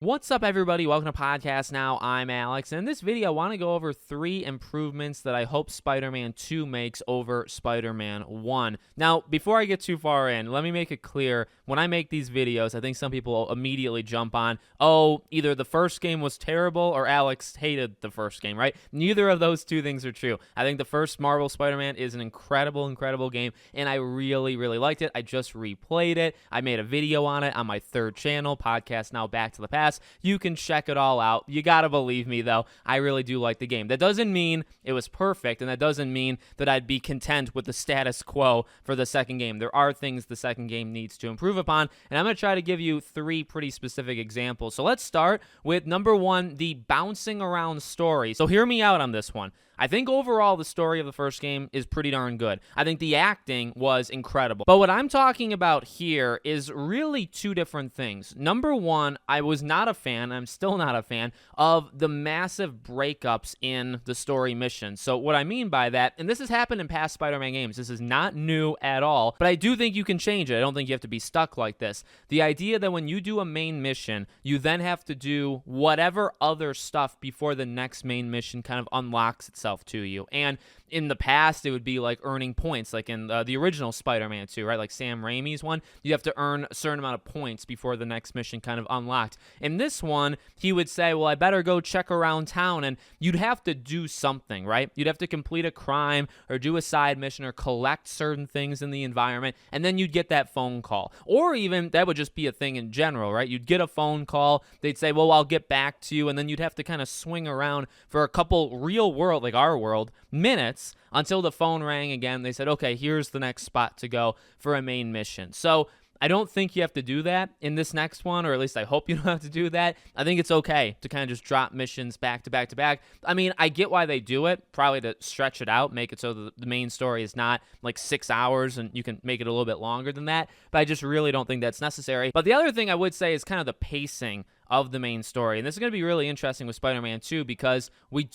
What's up, everybody? Welcome to Podcast Now. I'm Alex, and in this video, I want to go over 3 improvements that I hope Spider-Man 2 makes over Spider-Man 1. Now, before I get too far in, let me make it clear, when I make these videos, I think some people immediately jump on, oh, either the first game was terrible or Alex hated the first game, right? Neither of those two things are true. I think the first Marvel Spider-Man is an incredible game, and I really liked it. I just replayed it. I made a video on it on my 3rd channel, Podcast Now Back to the Past. You can check it all out. You gotta believe me, though. I really do like the game. That doesn't mean it was perfect, and that doesn't mean that I'd be content with the status quo for the second game. There are things the second game needs to improve upon, and I'm going to try to give you 3 pretty specific examples. So let's start with number 1, the bouncing around story. So hear me out on this one. I think overall the story of the first game is pretty darn good. I think the acting was incredible. But what I'm talking about here is really 2 different things. Number 1, I was not a fan, I'm still not a fan, of the massive breakups in the story missions. So what I mean by that, and this has happened in past Spider-Man games, this is not new at all, but I do think you can change it. I don't think you have to be stuck like this. The idea that when you do a main mission, you then have to do whatever other stuff before the next main mission kind of unlocks itself to you. And in the past, it would be like earning points, like in the original Spider-Man 2, right? Like Sam Raimi's one, you have to earn a certain amount of points before the next mission kind of unlocked. In this one, he would say, well, I better go check around town, and you'd have to do something, right? You'd have to complete a crime or do a side mission or collect certain things in the environment, and then you'd get that phone call. Or even, that would just be a thing in general, right? You'd get a phone call, they'd say, well, I'll get back to you, and then you'd have to kind of swing around for a couple real world, like our world, minutes until the phone rang again. They said, okay, here's the next spot to go for a main mission. So I don't think you have to do that in this next one, or at least I hope you don't have to do that. I think it's okay to kind of just drop missions back to back to back. I mean, I get why they do it, probably to stretch it out, make it so the main story is not like 6 hours and you can make it a little bit longer than that, but I just really don't think that's necessary. But the other thing I would say is kind of the pacing of the main story. And this is going to be really interesting with Spider-Man 2 because we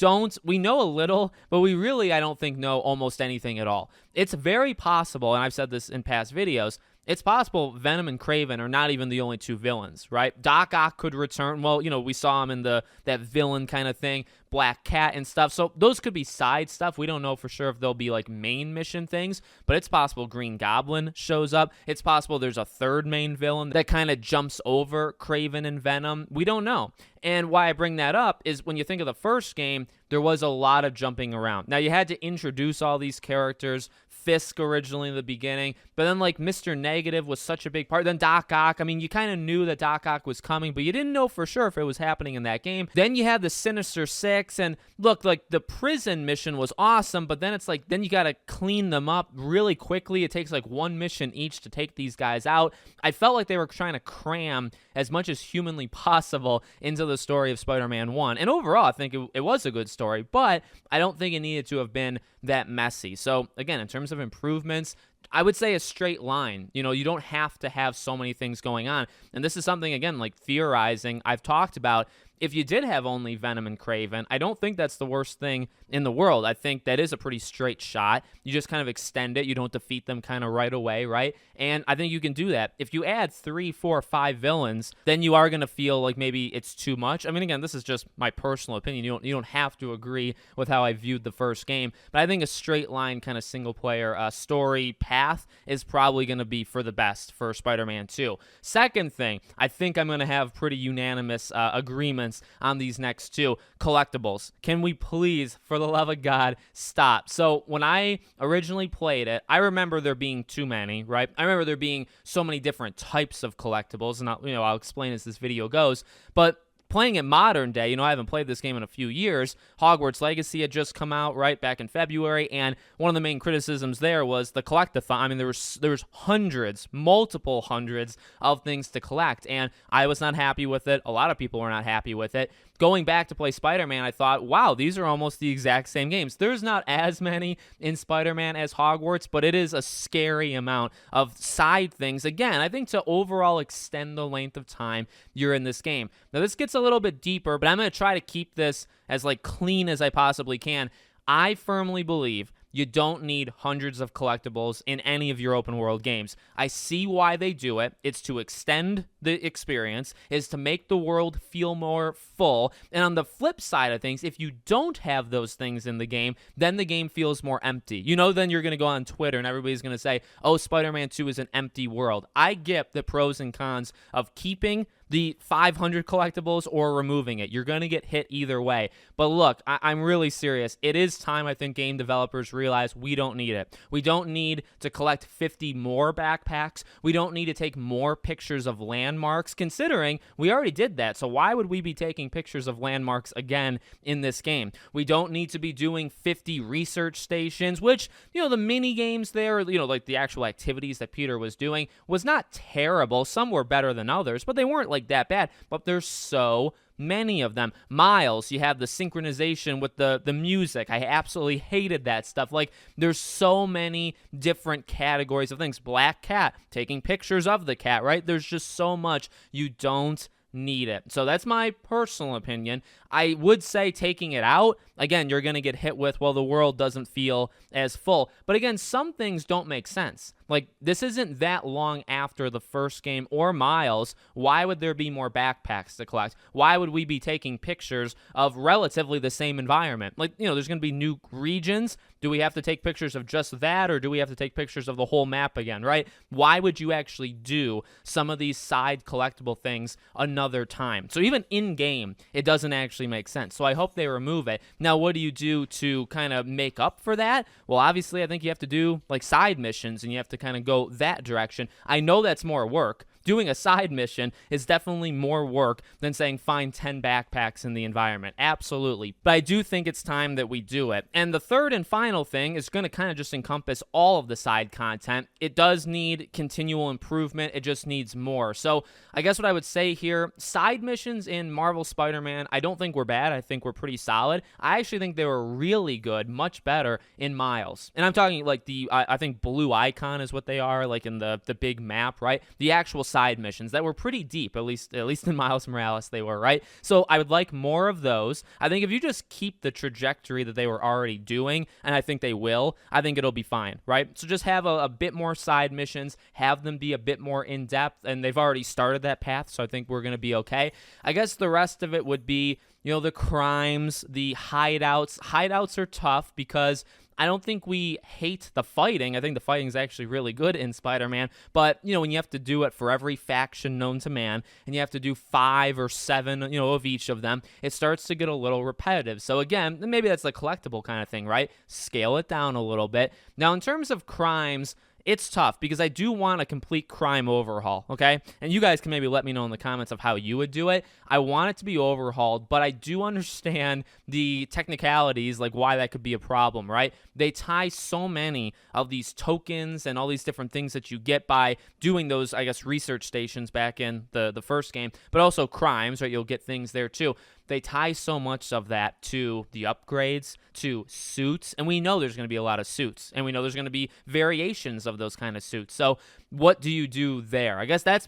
know a little, but we really, I don't think, know almost anything at all. It's very possible, and I've said this in past videos, it's possible Venom and Kraven are not even the only 2 villains, right? Doc Ock could return. Well, you know, we saw him in that villain kind of thing, Black Cat and stuff. So those could be side stuff. We don't know for sure if they'll be like main mission things, but it's possible Green Goblin shows up. It's possible there's a 3rd main villain that kind of jumps over Kraven and Venom. We don't know. And why I bring that up is when you think of the first game, there was a lot of jumping around. Now, you had to introduce all these characters, Fisk originally in the beginning, but then like Mr. Negative was such a big part. Then Doc Ock, I mean, you kind of knew that Doc Ock was coming, but you didn't know for sure if it was happening in that game. Then you had the Sinister Six, and look, like the prison mission was awesome, but then it's like, then you got to clean them up really quickly. It takes like 1 mission each to take these guys out. I felt like they were trying to cram as much as humanly possible into the story of Spider-Man 1. And overall, I think it was a good story, but I don't think it needed to have been that messy. So again, in terms of improvements, I would say a straight line. You know, you don't have to have so many things going on. And this is something, again, like theorizing I've talked about. If you did have only Venom and Kraven, I don't think that's the worst thing in the world. I think that is a pretty straight shot. You just kind of extend it. You don't defeat them kind of right away, right? And I think you can do that. If you add 3, 4, 5 villains, then you are going to feel like maybe it's too much. I mean, again, this is just my personal opinion. You don't have to agree with how I viewed the first game, but I think a straight line kind of single player story path is probably going to be for the best for Spider-Man 2. Second thing, I think I'm going to have pretty unanimous agreements on these next 2. Collectibles. Can we please, for the love of God, stop? So when I originally played it, I remember there being too many, right? I remember there being so many different types of collectibles, and I'll explain as this video goes, but playing it modern day, I haven't played this game in a few years. Hogwarts Legacy had just come out, right, back in February, and one of the main criticisms there was the collectathon. I mean, there was hundreds, multiple hundreds of things to collect, and I was not happy with it. A lot of people were not happy with it. Going back to play Spider-Man, I thought, wow, these are almost the exact same games. There's not as many in Spider-Man as Hogwarts, but it is a scary amount of side things. Again, I think to overall extend the length of time you're in this game. Now, this gets a little bit deeper, but I'm going to try to keep this as like clean as I possibly can. I firmly believe You don't need hundreds of collectibles in any of your open world games. I see why they do it. It's to extend the experience, is to make the world feel more full. And on the flip side of things, if you don't have those things in the game, then the game feels more empty. Then you're going to go on Twitter and everybody's going to say, oh, Spider-Man 2 is an empty world. I get the pros and cons of keeping the 500 collectibles or removing it. You're going to get hit either way. But look, I'm really serious. It is time, I think, game developers realize we don't need it. We don't need to collect 50 more backpacks. We don't need to take more pictures of landmarks, considering we already did that. So why would we be taking pictures of landmarks again in this game? We don't need to be doing 50 research stations, which, the mini games there, like the actual activities that Peter was doing was not terrible. Some were better than others, but they weren't like that bad. But there's so many of them. Miles, you have the synchronization with the music. I absolutely hated that stuff. Like, there's so many different categories of things. Black cat, taking pictures of the cat, right? There's just so much. You don't need it. So that's my personal opinion. I would say taking it out, again, you're going to get hit with, well, the world doesn't feel as full. But again, some things don't make sense. Like, this isn't that long after the first game or Miles. Why would there be more backpacks to collect? Why would we be taking pictures of relatively the same environment? Like, there's going to be new regions. Do we have to take pictures of just that, or do we have to take pictures of the whole map again, right? Why would you actually do some of these side collectible things another time? So even in-game, it doesn't actually make sense. So I hope they remove it. Now, what do you do to kind of make up for that? Well, obviously, I think you have to do like side missions, and you have to kind of go that direction. I know that's more work. Doing a side mission is definitely more work than saying find 10 backpacks in the environment. Absolutely. But I do think it's time that we do it. And the third and final thing is going to kind of just encompass all of the side content. It does need continual improvement. It just needs more. So I guess what I would say here, side missions in Marvel Spider-Man, I don't think were bad. I think were pretty solid. I actually think they were really good, much better in Miles. And I'm talking like I think blue icon is what they are, like in the big map, right? The actual side missions that were pretty deep, at least in Miles Morales they were, right? So I would like more of those. I think if you just keep the trajectory that they were already doing, and I think they will, I think it'll be fine, right? So just have a bit more side missions, have them be a bit more in-depth, and they've already started that path, so I think we're going to be okay. I guess the rest of it would be, the crimes, the hideouts. Hideouts are tough because I don't think we hate the fighting. I think the fighting is actually really good in Spider-Man. But, when you have to do it for every faction known to man, and you have to do 5 or 7, of each of them, it starts to get a little repetitive. So again, maybe that's the collectible kind of thing, right? Scale it down a little bit. Now, in terms of crimes, it's tough because I do want a complete crime overhaul, okay? And you guys can maybe let me know in the comments of how you would do it. I want it to be overhauled, but I do understand the technicalities, like why that could be a problem, right? They tie so many of these tokens and all these different things that you get by doing those, I guess, research stations back in the first game, but also crimes, right? You'll get things there too. They tie so much of that to the upgrades, to suits, and we know there's going to be a lot of suits, and we know there's going to be variations of those kind of suits. So what do you do there? I guess that's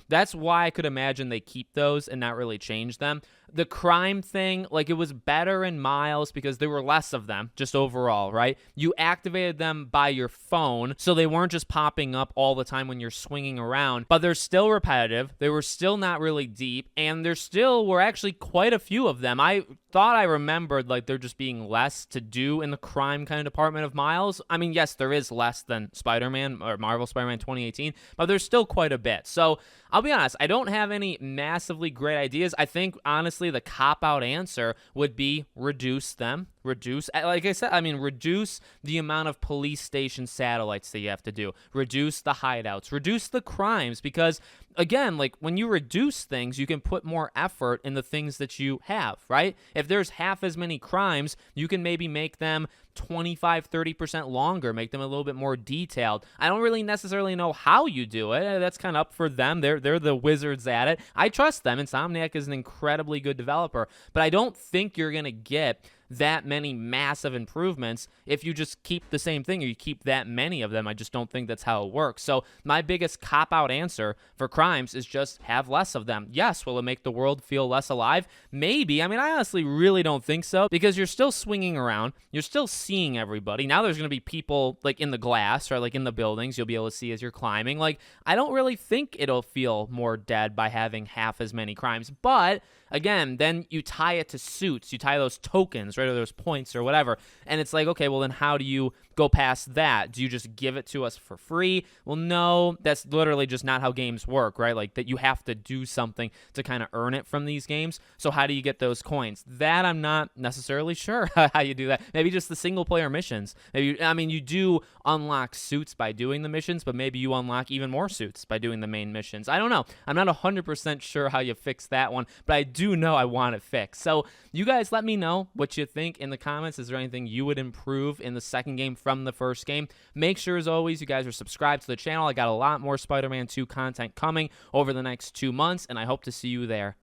that's why I could imagine they keep those and not really change them. The crime thing, like, it was better in Miles because there were less of them, just overall, right? You activated them by your phone, so they weren't just popping up all the time when you're swinging around, but they're still repetitive. They were still not really deep, and there still were actually quite a few of them. I thought I remembered, like, there just being less to do in the crime kind of department of Miles. I mean, yes, there is less than Spider-Man or Marvel Spider-Man 2018, but there's still quite a bit. So I'll be honest, I don't have any massively great ideas. I think, honestly, the cop-out answer would be reduce them. Like I said, reduce the amount of police station satellites that you have to do. Reduce the hideouts. Reduce the crimes, because, again, like, when you reduce things, you can put more effort in the things that you have, right? If there's half as many crimes, you can maybe make them 25-30% longer, make them a little bit more detailed. I don't really necessarily know how you do it. That's kind of up for them. They're the wizards at it. I trust them. Insomniac is an incredibly good developer, but I don't think you're going to get that many massive improvements if you just keep the same thing or you keep that many of them. I just don't think that's how it works. So my biggest cop-out answer for crimes is just have less of them. Yes, will it make the world feel less alive? Maybe. I mean, I honestly really don't think so, because you're still swinging around. You're still seeing everybody. Now there's going to be people like in the glass or like in the buildings you'll be able to see as you're climbing. Like, I don't really think it'll feel more dead by having half as many crimes. But again, then you tie it to suits. You tie those tokens, right, or those points or whatever. And it's like, okay, well, then how do you go past that? Do you just give it to us for free? Well, no, that's literally just not how games work, right? Like, that you have to do something to kind of earn it from these games. So how do you get those coins? That I'm not necessarily sure how you do that. Maybe just the single player missions. Maybe, I mean, you do unlock suits by doing the missions, but maybe you unlock even more suits by doing the main missions. I don't know. I'm not 100% sure how you fix that one, but I do know I want it fixed. So you guys let me know what you think in the comments. Is there anything you would improve in the second game from the first game? Make sure, as always, you guys are subscribed to the channel. I got a lot more Spider-Man 2 content coming over the next 2 months, and I hope to see you there.